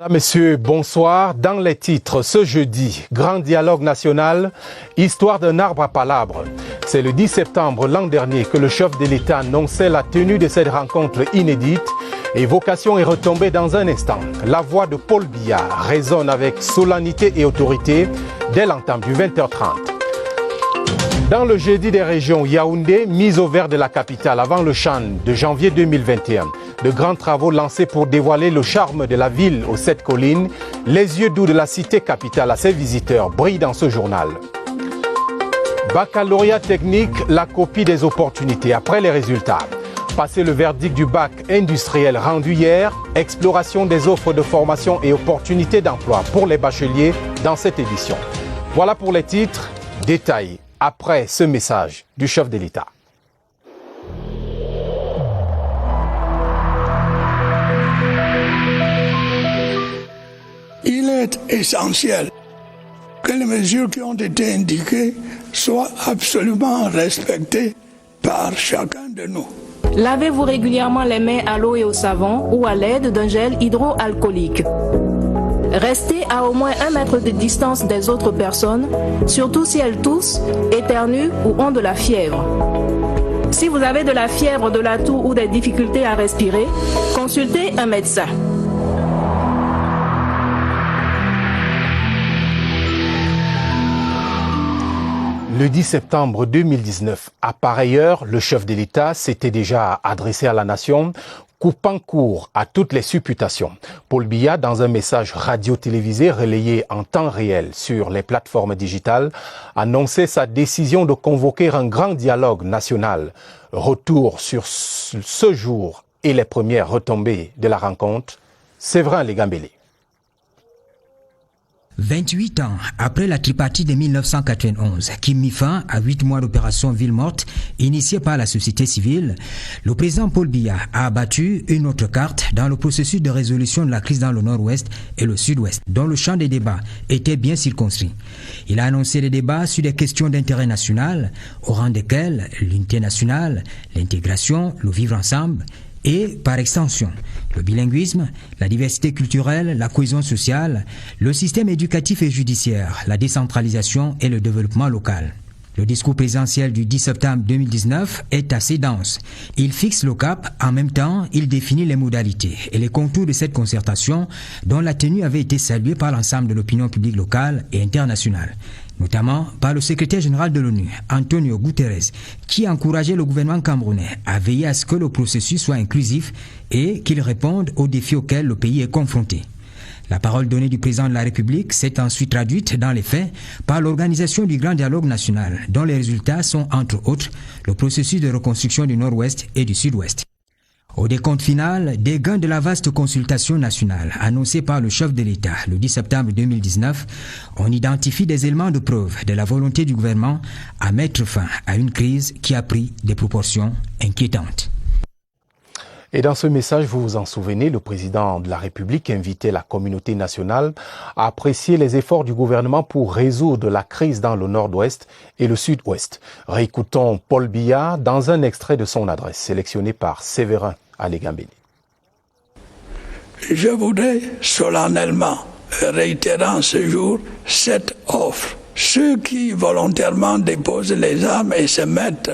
Messieurs, bonsoir. Dans les titres, ce jeudi, grand dialogue national, histoire d'un arbre à palabres. C'est le 10 septembre l'an dernier que le chef de l'État annonçait la tenue de cette rencontre inédite. Évocation et retombée dans un instant. La voix de Paul Biya résonne avec solennité et autorité dès l'entame du 20h30. Dans le jeudi des régions, Yaoundé, mise au vert de la capitale avant le Chan de janvier 2021. De grands travaux lancés pour dévoiler le charme de la ville aux 7 collines. Les yeux doux de la cité capitale à ses visiteurs brillent dans ce journal. Baccalauréat technique, la copie des opportunités après les résultats. Passé le verdict du bac industriel rendu hier, exploration des offres de formation et opportunités d'emploi pour les bacheliers dans cette édition. Voilà pour les titres, détails après ce message du chef de l'État. Il est essentiel que les mesures qui ont été indiquées soient absolument respectées par chacun de nous. Lavez-vous régulièrement les mains à l'eau et au savon ou à l'aide d'un gel hydroalcoolique. Restez à au moins 1 mètre de distance des autres personnes, surtout si elles toussent, éternuent ou ont de la fièvre. Si vous avez de la fièvre, de la toux ou des difficultés à respirer, consultez un médecin. Le 10 septembre 2019, à pareille heure, le chef de l'État s'était déjà adressé à la nation, coupant court à toutes les supputations. Paul Biya, dans un message radio-télévisé relayé en temps réel sur les plateformes digitales, annonçait sa décision de convoquer un grand dialogue national. Retour sur ce jour et les premières retombées de la rencontre, Séverin Legambélé. 28 ans après la tripartite de 1991 qui mit fin à 8 mois d'opération Ville morte initiée par la société civile, le président Paul Biya a abattu une autre carte dans le processus de résolution de la crise dans le nord-ouest et le sud-ouest, dont le champ des débats était bien circonscrit. Il a annoncé des débats sur des questions d'intérêt national, au rang desquels l'unité nationale, l'intégration, le vivre ensemble, et, par extension, le bilinguisme, la diversité culturelle, la cohésion sociale, le système éducatif et judiciaire, la décentralisation et le développement local. Le discours présidentiel du 10 septembre 2019 est assez dense. Il fixe le cap, en même temps, il définit les modalités et les contours de cette concertation dont la tenue avait été saluée par l'ensemble de l'opinion publique locale et internationale, notamment par le secrétaire général de l'ONU, Antonio Guterres, qui encourageait le gouvernement camerounais à veiller à ce que le processus soit inclusif et qu'il réponde aux défis auxquels le pays est confronté. La parole donnée du président de la République s'est ensuite traduite dans les faits par l'organisation du Grand Dialogue National, dont les résultats sont, entre autres, le processus de reconstruction du Nord-Ouest et du Sud-Ouest. Au décompte final, des gains de la vaste consultation nationale annoncée par le chef de l'État le 10 septembre 2019, on identifie des éléments de preuve de la volonté du gouvernement à mettre fin à une crise qui a pris des proportions inquiétantes. Et dans ce message, vous vous en souvenez, le président de la République invitait la communauté nationale à apprécier les efforts du gouvernement pour résoudre la crise dans le nord-ouest et le sud-ouest. Réécoutons Paul Biya dans un extrait de son adresse sélectionné par Séverin Legambélé. Je voudrais solennellement réitérer en ce jour cette offre. Ceux qui volontairement déposent les armes et se mettent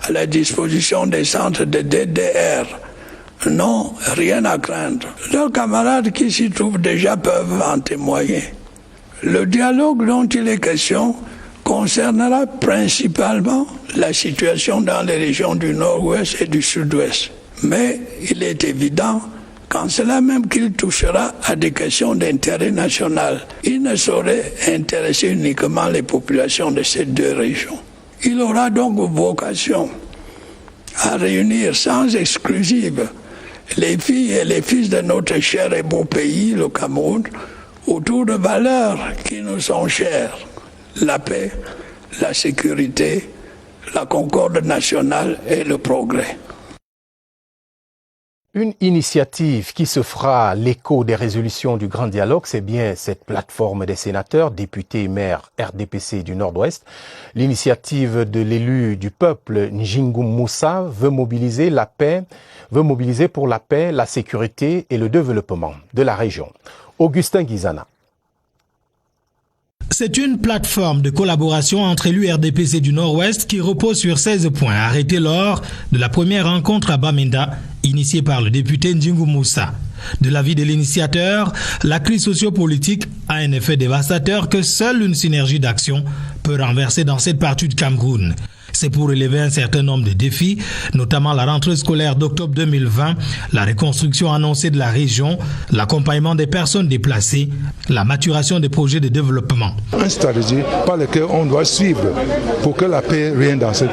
à la disposition des centres de DDR n'ont rien à craindre. Leurs camarades qui s'y trouvent déjà peuvent en témoigner. Le dialogue dont il est question concernera principalement la situation dans les régions du nord-ouest et du sud-ouest. Mais il est évident qu'en cela même qu'il touchera à des questions d'intérêt national, il ne saurait intéresser uniquement les populations de ces deux régions. Il aura donc vocation à réunir sans exclusive les filles et les fils de notre cher et beau pays, le Cameroun, autour de valeurs qui nous sont chères: la paix, la sécurité, la concorde nationale et le progrès. Une initiative qui se fera l'écho des résolutions du Grand Dialogue, c'est bien cette plateforme des sénateurs, députés et maires RDPC du Nord-Ouest. L'initiative de l'élu du peuple Njingu Moussa veut mobiliser pour la paix, la sécurité et le développement de la région. Augustin Guizana. C'est une plateforme de collaboration entre élus RDPC du Nord-Ouest qui repose sur 16 points arrêtés lors de la première rencontre à Bamenda, initiée par le député Njingu Moussa. De l'avis de l'initiateur, la crise sociopolitique a un effet dévastateur que seule une synergie d'action peut renverser dans cette partie du Cameroun. C'est pour relever un certain nombre de défis, notamment la rentrée scolaire d'octobre 2020, la reconstruction annoncée de la région, l'accompagnement des personnes déplacées, la maturation des projets de développement. Une stratégie par laquelle on doit suivre pour que la paix règne dans cette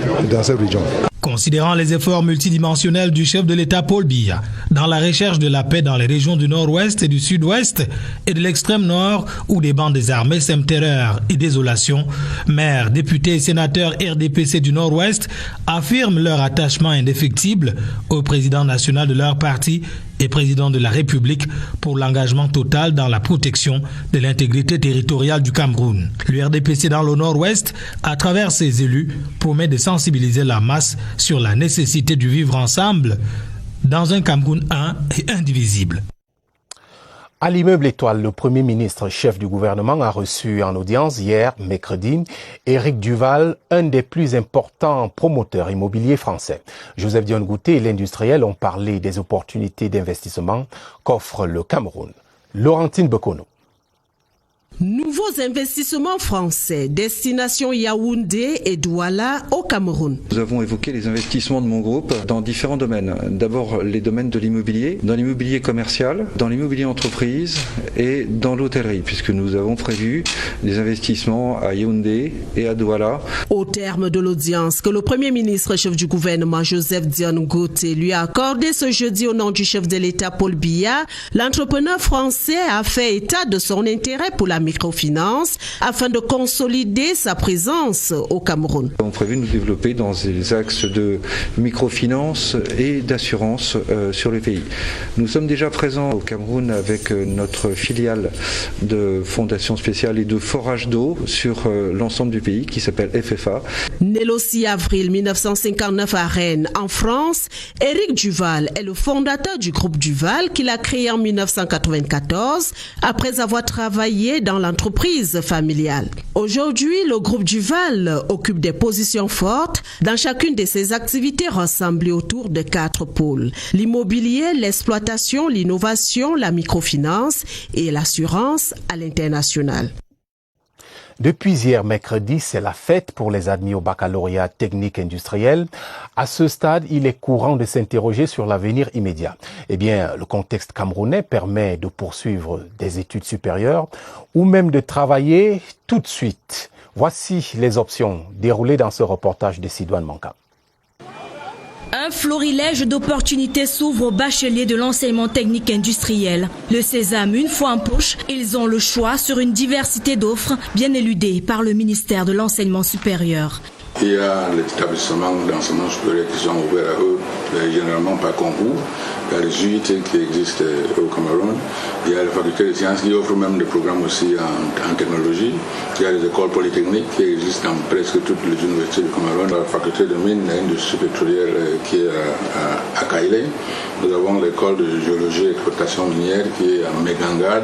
région. Considérant les efforts multidimensionnels du chef de l'État Paul Biya dans la recherche de la paix dans les régions du Nord-Ouest et du Sud-Ouest et de l'extrême Nord où des bandes des armées sèment terreur et désolation, maires, députés et sénateurs RDPC du Nord-Ouest affirment leur attachement indéfectible au président national de leur parti et président de la République pour l'engagement total dans la protection de l'intégrité territoriale du Cameroun. Le RDPC dans le Nord-Ouest, à travers ses élus, promet de sensibiliser la masse sur la nécessité du vivre ensemble dans un Cameroun un et indivisible. À l'immeuble Étoile, le Premier ministre, chef du gouvernement, a reçu en audience hier, mercredi, Éric Duval, un des plus importants promoteurs immobiliers français. Joseph Dion-Gouté et l'industriel ont parlé des opportunités d'investissement qu'offre le Cameroun. Laurentine Bekono. Nouveaux investissements français, destination Yaoundé et Douala au Cameroun. Nous avons évoqué les investissements de mon groupe dans différents domaines. D'abord les domaines de l'immobilier, dans l'immobilier commercial, dans l'immobilier entreprise et dans l'hôtellerie, puisque nous avons prévu des investissements à Yaoundé et à Douala. Au terme de l'audience que le Premier ministre chef du gouvernement Joseph Dion-Gouté lui a accordé ce jeudi au nom du chef de l'État Paul Biya, l'entrepreneur français a fait état de son intérêt pour la microfinance afin de consolider sa présence au Cameroun. Nous avons prévu de nous développer dans des axes de microfinance et d'assurance sur le pays. Nous sommes déjà présents au Cameroun avec notre filiale de fondation spéciale et de forage d'eau sur l'ensemble du pays qui s'appelle FFA. Né le 6 avril 1959 à Rennes, en France, Éric Duval est le fondateur du groupe Duval qu'il a créé en 1994 après avoir travaillé dans l'entreprise familiale. Aujourd'hui, le groupe Duval occupe des positions fortes dans chacune de ses activités rassemblées autour de 4 pôles. L'immobilier, l'exploitation, l'innovation, la microfinance et l'assurance à l'international. Depuis hier mercredi, c'est la fête pour les admis au baccalauréat technique industriel. À ce stade, il est courant de s'interroger sur l'avenir immédiat. Eh bien, le contexte camerounais permet de poursuivre des études supérieures ou même de travailler tout de suite. Voici les options déroulées dans ce reportage de Sidoine Manka. Un florilège d'opportunités s'ouvre aux bacheliers de l'enseignement technique industriel. Le sésame une fois en poche, ils ont le choix sur une diversité d'offres bien éludées par le ministère de l'enseignement supérieur. Il y a les établissements d'enseignement supérieur qui sont ouverts à eux, généralement par concours. Il y a les UIT qui existent au Cameroun. Il y a les facultés de sciences qui offrent même des programmes aussi en technologie. Il y a les écoles polytechniques qui existent dans presque toutes les universités du Cameroun. La faculté de mines et industrie pétrolière qui est à Kailé. Nous avons l'école de géologie et exploitation minière qui est à Meganga.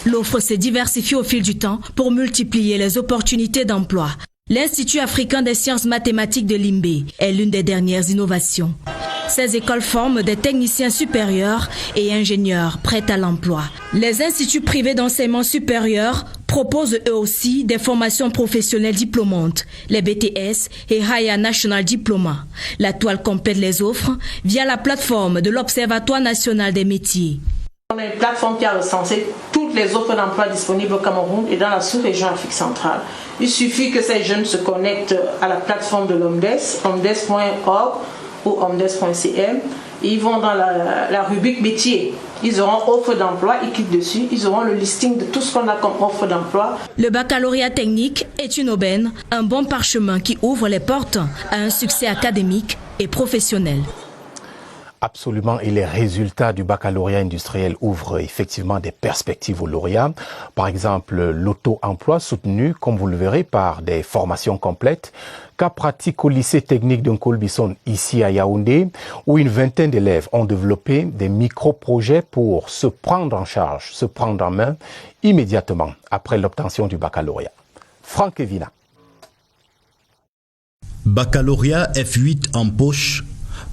L'offre s'est diversifiée au fil du temps pour multiplier les opportunités d'emploi. L'Institut africain des sciences mathématiques de Limbé est l'une des dernières innovations. Ces écoles forment des techniciens supérieurs et ingénieurs prêts à l'emploi. Les instituts privés d'enseignement supérieur proposent eux aussi des formations professionnelles diplômantes, les BTS et Higher National Diploma. La toile complète les offres via la plateforme de l'Observatoire national des métiers. On a une plateforme qui a recensé toutes les offres d'emploi disponibles au Cameroun et dans la sous-région Afrique centrale. Il suffit que ces jeunes se connectent à la plateforme de l'OMDES, omdes.org ou omdes.cm. Ils vont dans la rubrique métier. Ils auront offre d'emploi, ils cliquent dessus, ils auront le listing de tout ce qu'on a comme offre d'emploi. Le baccalauréat technique est une aubaine, un bon parchemin qui ouvre les portes à un succès académique et professionnel. Absolument, et les résultats du baccalauréat industriel ouvrent effectivement des perspectives aux lauréats. Par exemple, l'auto-emploi soutenu, comme vous le verrez, par des formations complètes, cas pratique au lycée technique de Nkolbison ici à Yaoundé, où une vingtaine d'élèves ont développé des micro-projets pour se prendre en charge, se prendre en main immédiatement après l'obtention du baccalauréat. Franck Evina. Baccalauréat F8 en poche,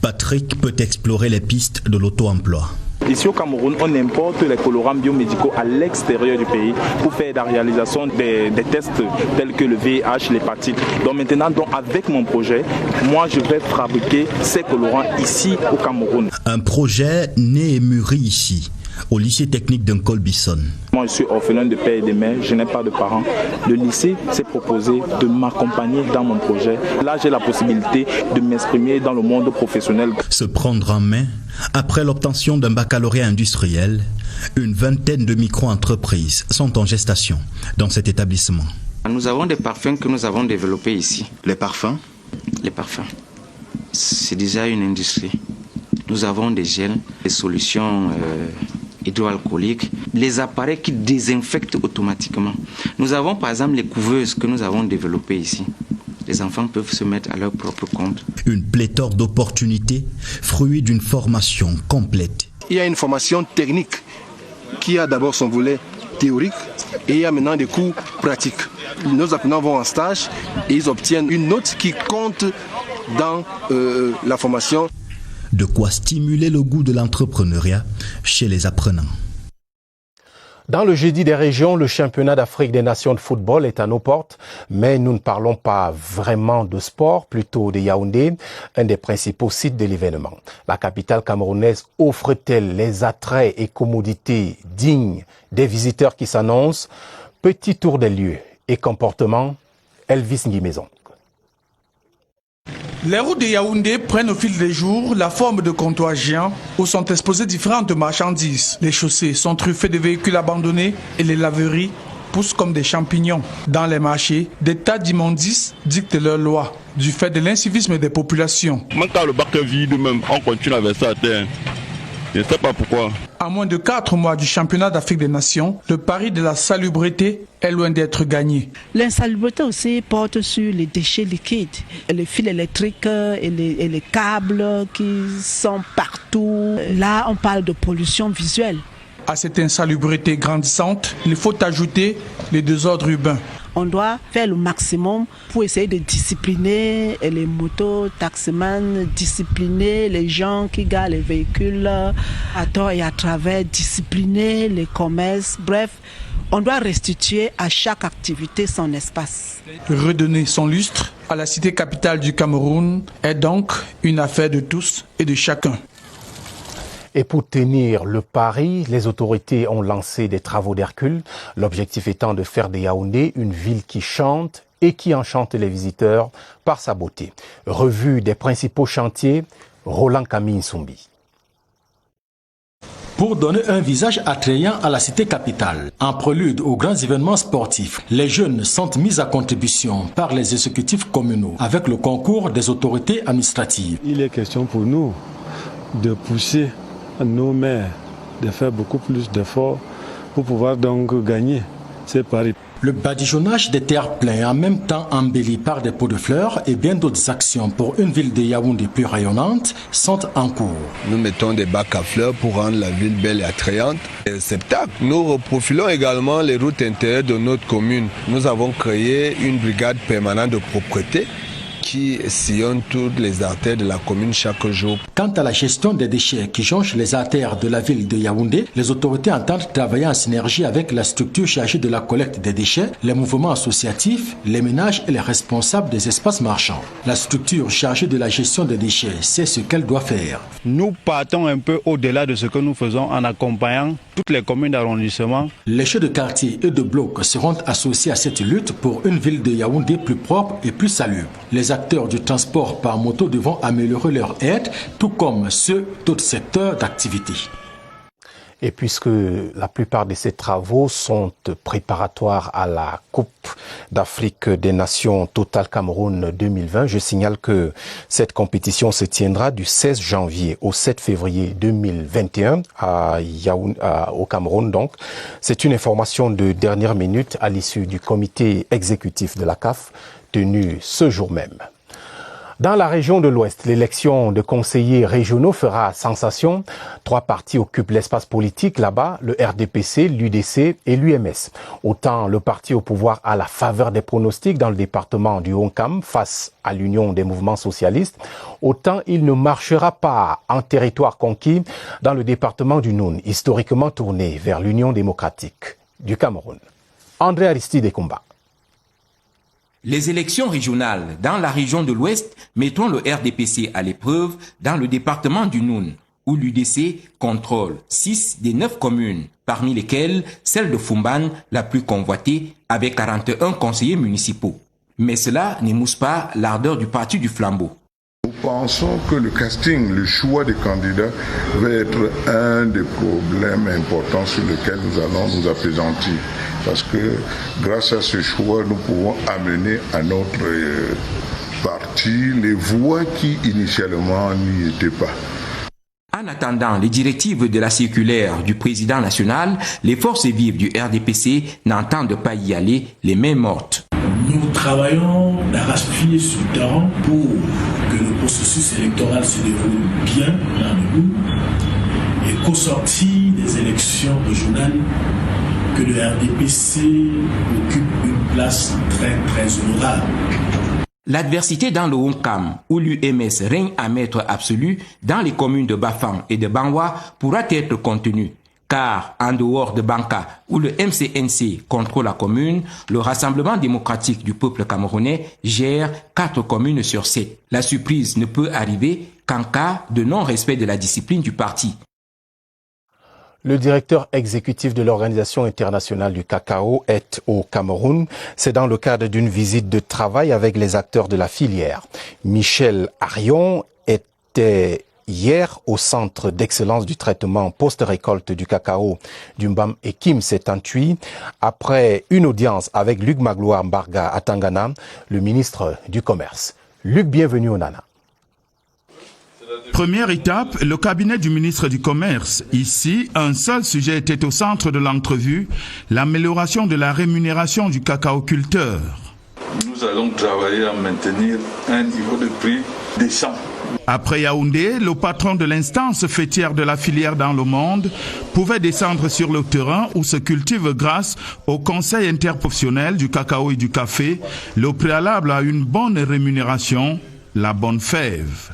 Patrick peut explorer les pistes de l'auto-emploi. Ici au Cameroun, on importe les colorants biomédicaux à l'extérieur du pays pour faire la réalisation des tests tels que le VIH, l'hépatite. Donc maintenant, avec mon projet, moi je vais fabriquer ces colorants ici au Cameroun. Un projet né et mûri ici, au lycée technique de Nkolbison. Moi je suis orphelin de père et de mère, je n'ai pas de parents. Le lycée s'est proposé de m'accompagner dans mon projet. Là j'ai la possibilité de m'exprimer dans le monde professionnel. Se prendre en main, après l'obtention d'un baccalauréat industriel, une vingtaine de micro-entreprises sont en gestation dans cet établissement. Nous avons des parfums que nous avons développés ici. Les parfums? Les parfums. C'est déjà une industrie. Nous avons des gels, des solutions hydroalcooliques, les appareils qui désinfectent automatiquement. Nous avons par exemple les couveuses que nous avons développées ici. Les enfants peuvent se mettre à leur propre compte. Une pléthore d'opportunités, fruit d'une formation complète. Il y a une formation technique qui a d'abord son volet théorique et il y a maintenant des cours pratiques. Nos apprenants vont en stage et ils obtiennent une note qui compte dans la formation. De quoi stimuler le goût de l'entrepreneuriat chez les apprenants. Dans le jeudi des régions, le championnat d'Afrique des nations de football est à nos portes, mais nous ne parlons pas vraiment de sport, plutôt de Yaoundé, un des principaux sites de l'événement. La capitale camerounaise offre-t-elle les attraits et commodités dignes des visiteurs qui s'annoncent? Petit tour des lieux et comportements, Elvis Nguimaison. Les routes de Yaoundé prennent au fil des jours la forme de comptoirs géants où sont exposées différentes marchandises. Les chaussées sont truffées de véhicules abandonnés et les laveries poussent comme des champignons. Dans les marchés, des tas d'immondices dictent leurs lois du fait de l'incivisme des populations. Même quand le bac est vide, même, on continue à verser à terre. Je ne sais pas pourquoi. À moins de 4 mois du championnat d'Afrique des Nations, le pari de la salubrité est loin d'être gagné. L'insalubrité aussi porte sur les déchets liquides, les fils électriques et les câbles qui sont partout. Là, on parle de pollution visuelle. À cette insalubrité grandissante, il faut ajouter les désordres urbains. On doit faire le maximum pour essayer de discipliner les motos, taximans, discipliner les gens qui garent les véhicules à tort et à travers, discipliner les commerces. Bref, on doit restituer à chaque activité son espace. Redonner son lustre à la cité capitale du Cameroun est donc une affaire de tous et de chacun. Et pour tenir le pari, les autorités ont lancé des travaux d'Hercule, l'objectif étant de faire de Yaoundé une ville qui chante et qui enchante les visiteurs par sa beauté. Revue des principaux chantiers, Roland Camille Soumbi. Pour donner un visage attrayant à la cité capitale, en prélude aux grands événements sportifs, les jeunes sont mis à contribution par les exécutifs communaux avec le concours des autorités administratives. Il est question pour nous de pousser nos maires de faire beaucoup plus d'efforts pour pouvoir donc gagner ces paris. Le badigeonnage des terres pleines, en même temps embelli par des pots de fleurs et bien d'autres actions pour une ville de Yaoundé plus rayonnante sont en cours. Nous mettons des bacs à fleurs pour rendre la ville belle et attrayante. Et spectacle. Nous reprofilons également les routes intérieures de notre commune. Nous avons créé une brigade permanente de propreté qui sillonne toutes les artères de la commune chaque jour. Quant à la gestion des déchets qui jonchent les artères de la ville de Yaoundé, les autorités entendent travailler en synergie avec la structure chargée de la collecte des déchets, les mouvements associatifs, les ménages et les responsables des espaces marchands. La structure chargée de la gestion des déchets sait ce qu'elle doit faire. Nous partons un peu au-delà de ce que nous faisons en accompagnant toutes les communes d'arrondissement. Les chefs de quartier et de blocs seront associés à cette lutte pour une ville de Yaoundé plus propre et plus salubre. Les acteurs du transport par moto devront améliorer leur aide, tout comme ceux d'autres secteurs d'activité. Et puisque la plupart de ces travaux sont préparatoires à la Coupe d'Afrique des Nations Total Cameroun 2020, je signale que cette compétition se tiendra du 16 janvier au 7 février 2021 au Cameroun. Donc, c'est une information de dernière minute à l'issue du comité exécutif de la CAF tenu ce jour même. Dans la région de l'Ouest, l'élection de conseillers régionaux fera sensation. 3 partis occupent l'espace politique là-bas, le RDPC, l'UDC et l'UMS. Autant le parti au pouvoir a la faveur des pronostics dans le département du Haut-Cam face à l'Union des mouvements socialistes, autant il ne marchera pas en territoire conquis dans le département du Noun, historiquement tourné vers l'Union démocratique du Cameroun. André Aristide Ekumba. Les élections régionales dans la région de l'Ouest mettront le RDPC à l'épreuve dans le département du Noun, où l'UDC contrôle 6 des 9 communes, parmi lesquelles celle de Fumban, la plus convoitée, avec 41 conseillers municipaux. Mais cela n'émousse pas l'ardeur du parti du flambeau. Nous pensons que le casting, le choix des candidats va être un des problèmes importants sur lesquels nous allons nous appesantir. Parce que grâce à ce choix, nous pouvons amener à notre parti les voix qui initialement n'y étaient pas. En attendant les directives de la circulaire du président national, les forces vives du RDPC n'entendent pas y aller les mains mortes. Nous travaillons d'arrache-pied sur le terrain pour que le processus électoral se déroule bien dans le Noun et qu'au sorti des élections régionales, que le RDPC occupe une place très très honorable. L'adversité dans le Haut-Cam, où l'UMS règne à maître absolu dans les communes de Bafang et de Banwa, pourra être contenue. Car, en dehors de Banka, où le MCNC contrôle la commune, le Rassemblement démocratique du peuple camerounais gère 4 communes sur 7. La surprise ne peut arriver qu'en cas de non-respect de la discipline du parti. Le directeur exécutif de l'Organisation internationale du cacao est au Cameroun. C'est dans le cadre d'une visite de travail avec les acteurs de la filière. Michel Arion était hier au Centre d'excellence du traitement post-récolte du cacao du Mbam et Kim 78, après une audience avec Luc Magloire Mbarga à Tangana, le ministre du Commerce. Luc, bienvenue au Nana. Première étape, le cabinet du ministre du Commerce. Ici, un seul sujet était au centre de l'entrevue, l'amélioration de la rémunération du cacaoculteur. Nous allons travailler à maintenir un niveau de prix décent. Après Yaoundé, le patron de l'instance fêtière de la filière dans le monde pouvait descendre sur le terrain où se cultive grâce au Conseil interprofessionnel du cacao et du café, le préalable à une bonne rémunération, la bonne fève.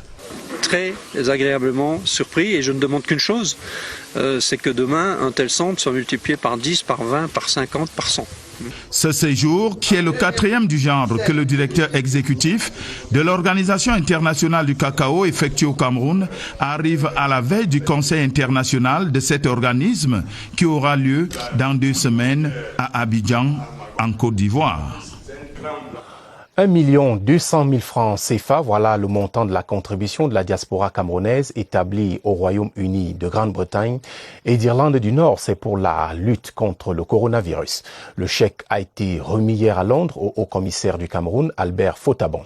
Très agréablement surpris et je ne demande qu'une chose, c'est que demain un tel centre soit multiplié par 10, par 20, par 50, par 100. Ce séjour, qui est le 4e du genre que le directeur exécutif de l'Organisation internationale du cacao effectue au Cameroun, arrive à la veille du Conseil international de cet organisme qui aura lieu dans 2 semaines à Abidjan, en Côte d'Ivoire. 1 200 000 francs CFA, voilà le montant de la contribution de la diaspora camerounaise établie au Royaume-Uni de Grande-Bretagne et d'Irlande du Nord. C'est pour la lutte contre le coronavirus. Le chèque a été remis hier à Londres au haut-commissaire du Cameroun, Albert Fotabon.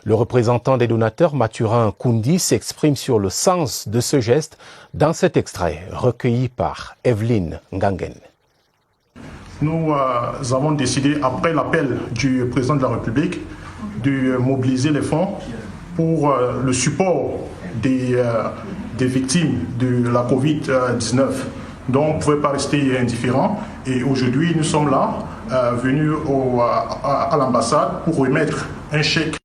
Le représentant des donateurs, Mathurin Koundi, s'exprime sur le sens de ce geste dans cet extrait recueilli par Evelyne Ngangen. Nous avons décidé, après l'appel du président de la République, de mobiliser les fonds pour le support des victimes de la Covid-19. Donc, on ne pouvait pas rester indifférent. Et aujourd'hui, nous sommes là, venus à l'ambassade pour remettre un chèque.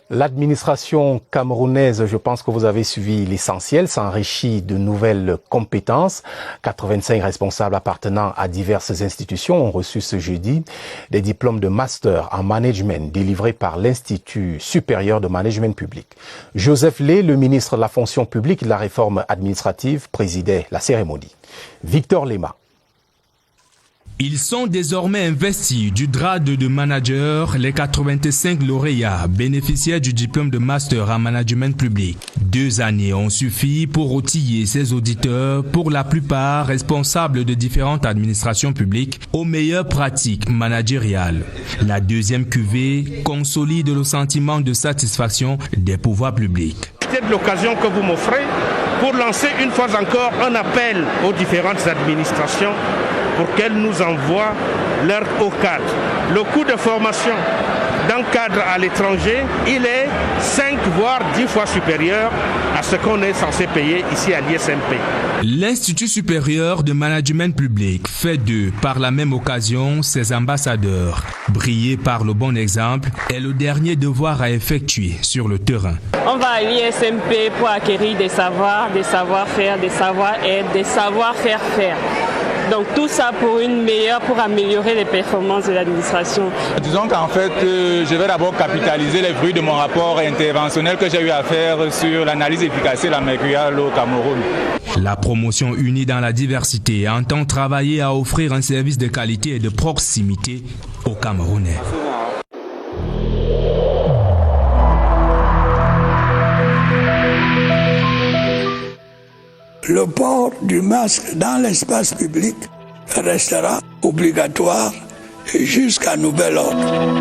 L'administration camerounaise, je pense que vous avez suivi l'essentiel, s'enrichit de nouvelles compétences. 85 responsables appartenant à diverses institutions ont reçu ce jeudi des diplômes de master en management délivrés par l'Institut supérieur de management public. Joseph Lé, le ministre de la fonction publique et de la réforme administrative, présidait la cérémonie. Victor Lema. Ils sont désormais investis du grade de manager, les 85 lauréats bénéficiaires du diplôme de master en management public. 2 années ont suffi pour outiller ces auditeurs, pour la plupart responsables de différentes administrations publiques, aux meilleures pratiques managériales. La deuxième cuvée consolide le sentiment de satisfaction des pouvoirs publics. C'est l'occasion que vous m'offrez pour lancer une fois encore un appel aux différentes administrations pour qu'elles nous envoient leur haut cadre. Le coût de formation d'un cadre à l'étranger, il est 5 voire 10 fois supérieur à ce qu'on est censé payer ici à l'ISMP. L'Institut supérieur de management public fait d'eux, par la même occasion, ses ambassadeurs. Briller par le bon exemple est le dernier devoir à effectuer sur le terrain. On va à l'ISMP pour acquérir des savoirs, des savoir-faire, des savoir-être, des savoir-faire. Donc tout ça pour améliorer les performances de l'administration. Disons qu'en fait, je vais d'abord capitaliser les fruits de mon rapport interventionnel que j'ai eu à faire sur l'analyse efficace mercuriale au Cameroun. La promotion unie dans la diversité entend travailler à offrir un service de qualité et de proximité aux Camerounais. Le port du masque dans l'espace public restera obligatoire jusqu'à nouvel ordre.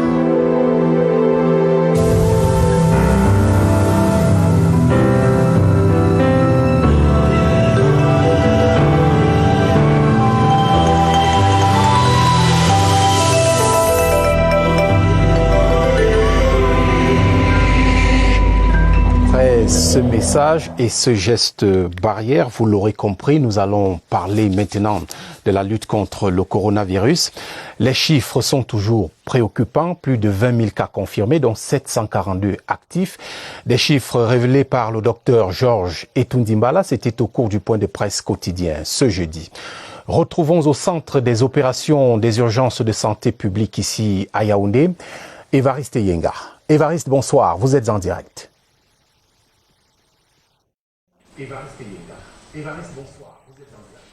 Ce message et ce geste barrière, vous l'aurez compris, nous allons parler maintenant de la lutte contre le coronavirus. Les chiffres sont toujours préoccupants, plus de 20 000 cas confirmés, dont 742 actifs. Des chiffres révélés par le docteur Georges Etundimbala, c'était au cours du point de presse quotidien ce jeudi. Retrouvons au centre des opérations des urgences de santé publique ici à Yaoundé, Évariste Yenga. Évariste, bonsoir, vous êtes en direct. Évariste, bonsoir. Vous êtes en direct.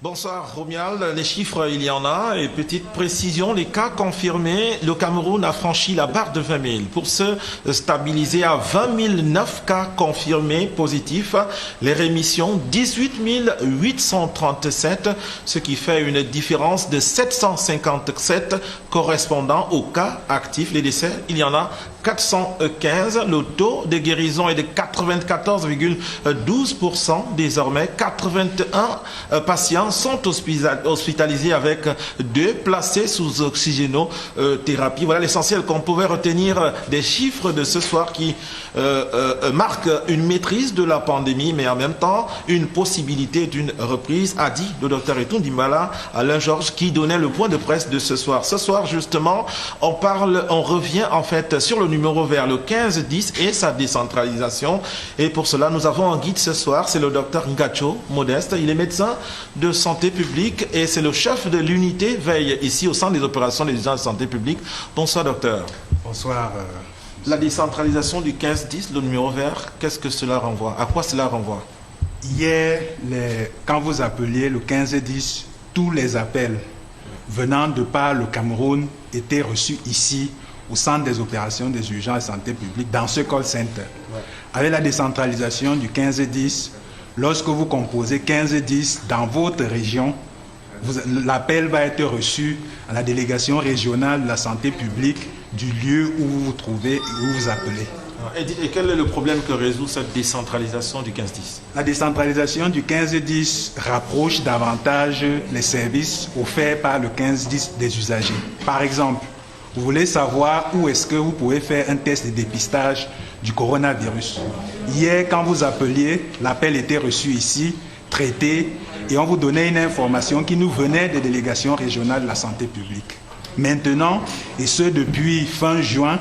Bonsoir Romuald, les chiffres il y en a et petite précision, les cas confirmés, le Cameroun a franchi la barre de 20 000 pour se stabiliser à 20 009 cas confirmés positifs, les rémissions 18 837, ce qui fait une différence de 757 correspondant aux cas actifs. Les décès, il y en a 415, le taux de guérison est de 94,12%. Désormais, 81 patients sont hospitalisés avec 2 placés sous oxygénothérapie. Voilà l'essentiel qu'on pouvait retenir des chiffres de ce soir qui marquent une maîtrise de la pandémie, mais en même temps une possibilité d'une reprise, a dit le docteur Etundimbala, Alain Georges, qui donnait le point de presse de ce soir. Ce soir, justement, on revient en fait sur le numéro vert, le 1510 et sa décentralisation. Et pour cela, nous avons un guide ce soir, c'est le docteur Ngacho Modeste. Il est médecin de santé publique et c'est le chef de l'unité veille ici au centre des opérations des urgences de santé publique. Bonsoir docteur. Bonsoir. La décentralisation du 1510, le numéro vert, qu'est-ce que cela renvoie? À quoi cela renvoie? Hier, quand vous appeliez le 1510, tous les appels venant de par le Cameroun étaient reçus ici au centre des opérations des urgences de santé publique, dans ce call center. Ouais. Avec la décentralisation du 1510, lorsque vous composez 1510 dans votre région, l'appel va être reçu à la délégation régionale de la santé publique du lieu où vous vous trouvez et où vous appelez. Et quel est le problème que résout cette décentralisation du 1510? La décentralisation du 1510 rapproche davantage les services offerts par le 1510 des usagers. Par exemple, vous voulez savoir où est-ce que vous pouvez faire un test de dépistage du coronavirus. Hier, quand vous appeliez, l'appel était reçu ici, traité, et on vous donnait une information qui nous venait des délégations régionales de la santé publique. Maintenant, et ce depuis fin juin,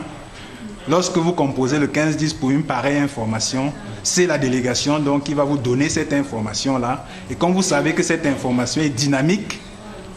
lorsque vous composez le 1510 pour une pareille information, c'est la délégation donc qui va vous donner cette information-là. Et comme vous savez que cette information est dynamique,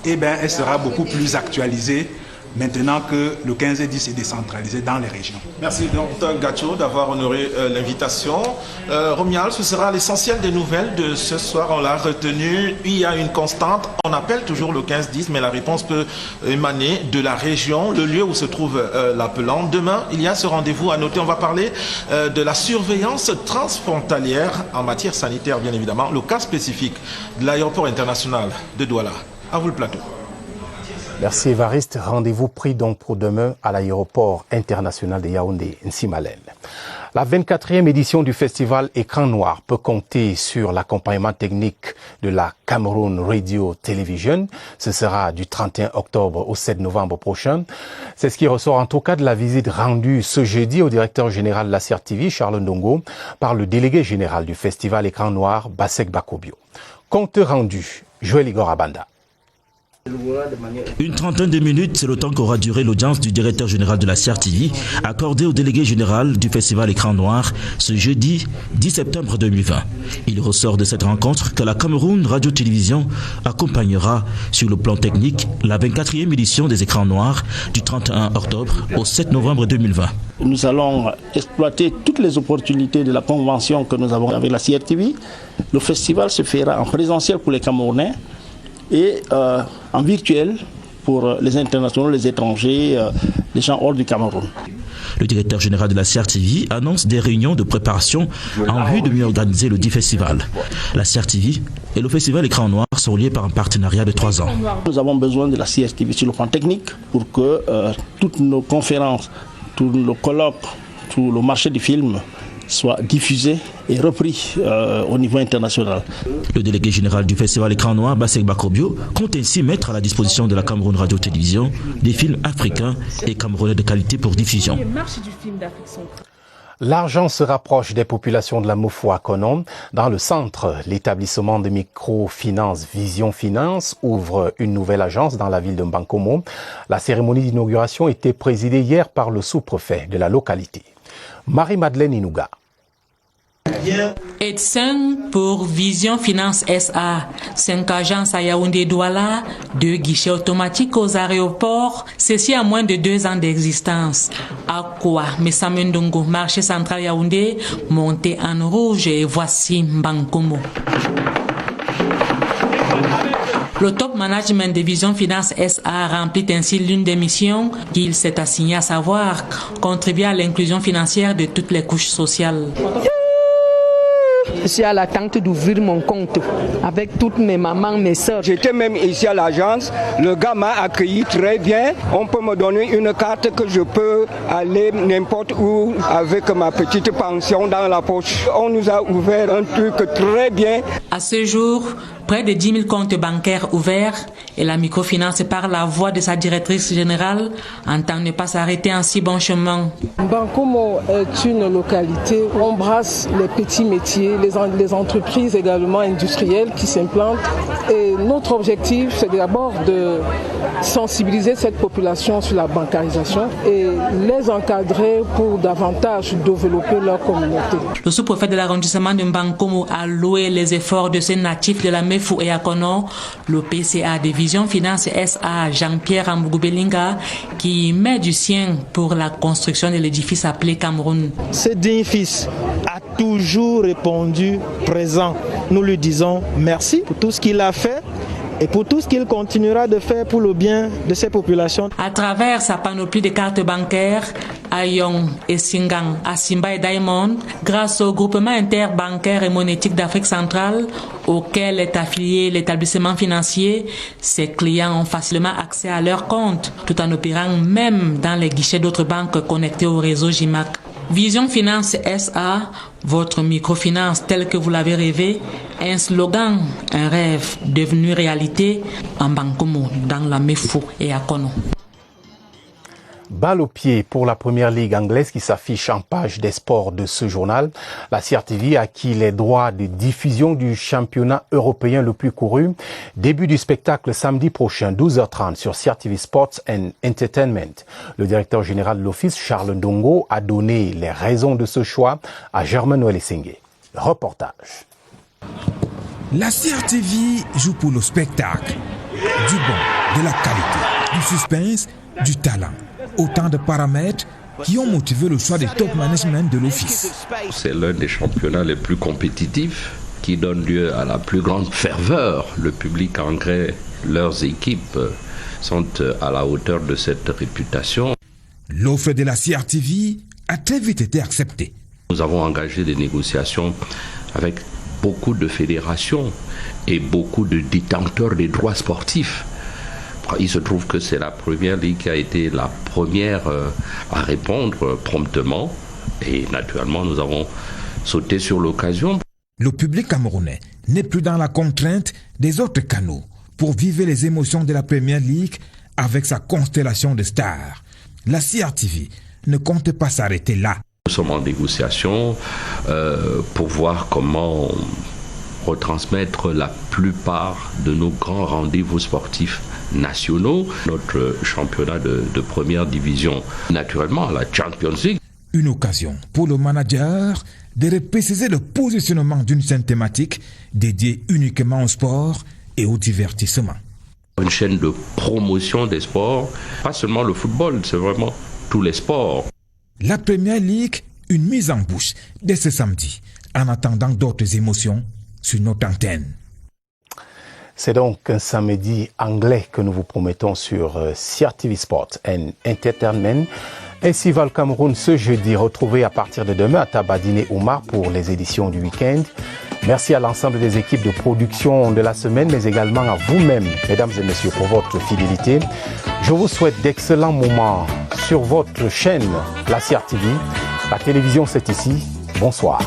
eh bien, elle sera beaucoup plus actualisée maintenant que le 15-10 est décentralisé dans les régions. Merci Dr Gacho d'avoir honoré l'invitation. Romial, ce sera l'essentiel des nouvelles de ce soir. On l'a retenu. Il y a une constante. On appelle toujours le 15-10, mais la réponse peut émaner de la région, le lieu où se trouve l'appelant. Demain, il y a ce rendez-vous à noter. On va parler de la surveillance transfrontalière en matière sanitaire, bien évidemment. Le cas spécifique de l'aéroport international de Douala. À vous le plateau. Merci Évariste. Rendez-vous pris donc pour demain à l'aéroport international de Yaoundé, Nsimalen. La 24e édition du festival Écran Noir peut compter sur l'accompagnement technique de la Cameroun Radio Television. Ce sera du 31 octobre au 7 novembre prochain. C'est ce qui ressort en tout cas de la visite rendue ce jeudi au directeur général de la CRTV, Charles Ndongo, par le délégué général du festival Écran Noir, Basek Bakobio. Compte rendu, Joël Igor Abanda. Une trentaine de minutes, c'est le temps qu'aura duré l'audience du directeur général de la CRTV, accordée au délégué général du festival Écran Noir ce jeudi 10 septembre 2020. Il ressort de cette rencontre que la Cameroun Radio-Télévision accompagnera sur le plan technique la 24e édition des Écrans Noirs du 31 octobre au 7 novembre 2020. Nous allons exploiter toutes les opportunités de la convention que nous avons avec la CRTV. Le festival se fera en présentiel pour les Camerounais et en virtuel pour les internationaux, les étrangers, les gens hors du Cameroun. Le directeur général de la CRTV annonce des réunions de préparation en vue de mieux organiser le dit festival. La CRTV et le festival Écran Noir sont liés par un partenariat de 3 ans. Nous avons besoin de la CRTV sur le plan technique pour que toutes nos conférences, tous nos colloques, tout le marché du film soit diffusé et repris au niveau international. Le délégué général du festival Écran Noir, Basek Bakobio, compte ainsi mettre à la disposition de la Cameroun Radio-Télévision des films africains et camerounais de qualité pour diffusion. L'argent se rapproche des populations de la Mofo à Konon. Dans le centre, l'établissement de microfinance Vision Finance ouvre une nouvelle agence dans la ville de Mbankomo. La cérémonie d'inauguration était présidée hier par le sous-préfet de la localité. Marie-Madeleine Inouga. Edson pour Vision Finance SA, 5 agences à Yaoundé Douala, 2 guichets automatiques aux aéroports, ceci à moins de 2 ans d'existence. Aqua, Messamendongo, marché central Yaoundé, monté en rouge et voici Mbankomo. Le top management de Vision Finance SA remplit ainsi l'une des missions qu'il s'est assignée, à savoir contribuer à l'inclusion financière de toutes les couches sociales. Je suis à l'attente d'ouvrir mon compte avec toutes mes mamans, mes soeurs. J'étais même ici à l'agence, le gars m'a accueilli très bien. On peut me donner une carte que je peux aller n'importe où avec ma petite pension dans la poche. On nous a ouvert un truc très bien. À ce jour, près de 10 000 comptes bancaires ouverts et la microfinance, par la voix de sa directrice générale, entend ne pas s'arrêter en si bon chemin. Mbankomo est une localité où on brasse les petits métiers, les entreprises également industrielles qui s'implantent. Et notre objectif, c'est d'abord de sensibiliser cette population sur la bancarisation et les encadrer pour davantage développer leur communauté. Le sous-préfet de l'arrondissement de Mbankomo a loué les efforts de ces natifs de la Mefou et Akono, le PCA de Vision Finance SA, Jean-Pierre Amboubelinga, qui met du sien pour la construction de l'édifice appelé Cameroun. Ce digne fils a toujours répondu présent. Nous lui disons merci pour tout ce qu'il a fait et pour tout ce qu'il continuera de faire pour le bien de ces populations. À travers sa panoplie de cartes bancaires, Ayong et Singang, Asimba et Diamond, grâce au groupement interbancaire et monétique d'Afrique centrale, auquel est affilié l'établissement financier, ses clients ont facilement accès à leurs comptes, tout en opérant même dans les guichets d'autres banques connectées au réseau JIMAC. Vision Finance SA, votre microfinance telle que vous l'avez rêvé, un slogan, un rêve devenu réalité en Mbankomo, dans la Mefou et à Kono. Balle au pied pour la première ligue anglaise qui s'affiche en page des sports de ce journal. La CRTV a acquis les droits de diffusion du championnat européen le plus couru. Début du spectacle samedi prochain, 12h30 sur CRTV Sports and Entertainment. Le directeur général de l'office, Charles Ndongo, a donné les raisons de ce choix à Germain Noël-Essengé. Reportage. La CRTV joue pour le spectacle, du bon, de la qualité, du suspense du talent. Autant de paramètres qui ont motivé le choix du top management de l'office. C'est l'un des championnats les plus compétitifs qui donne lieu à la plus grande ferveur. Le public anglais, leurs équipes sont à la hauteur de cette réputation. L'offre de la CRTV a très vite été acceptée. Nous avons engagé des négociations avec beaucoup de fédérations et beaucoup de détenteurs des droits sportifs. Il se trouve que c'est la Première Ligue qui a été la première à répondre promptement et naturellement nous avons sauté sur l'occasion. Le public camerounais n'est plus dans la contrainte des autres canaux pour vivre les émotions de la Première Ligue avec sa constellation de stars. La CRTV ne compte pas s'arrêter là. Nous sommes en négociation pour voir comment retransmettre la plupart de nos grands rendez-vous sportifs nationaux, notre championnat de première division, naturellement la Champions League. Une occasion pour le manager de repréciser le positionnement d'une chaîne thématique dédiée uniquement au sport et au divertissement. Une chaîne de promotion des sports, pas seulement le football, c'est vraiment tous les sports. La Première Ligue, une mise en bouche dès ce samedi, en attendant d'autres émotions sur notre antenne. C'est donc un samedi anglais que nous vous promettons sur CRTV Sport and Entertainment. Ainsi va le Cameroun ce jeudi. Retrouvez à partir de demain à Tabadine Oumar pour les éditions du week-end. Merci à l'ensemble des équipes de production de la semaine, mais également à vous-même, mesdames et messieurs, pour votre fidélité. Je vous souhaite d'excellents moments sur votre chaîne, la CRTV. La télévision, c'est ici. Bonsoir.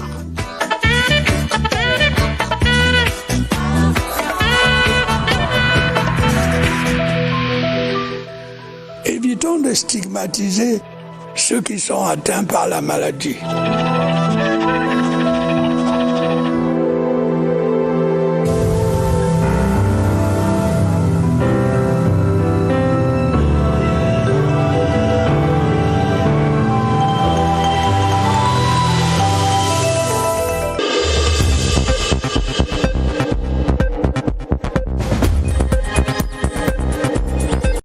Évitons de stigmatiser ceux qui sont atteints par la maladie.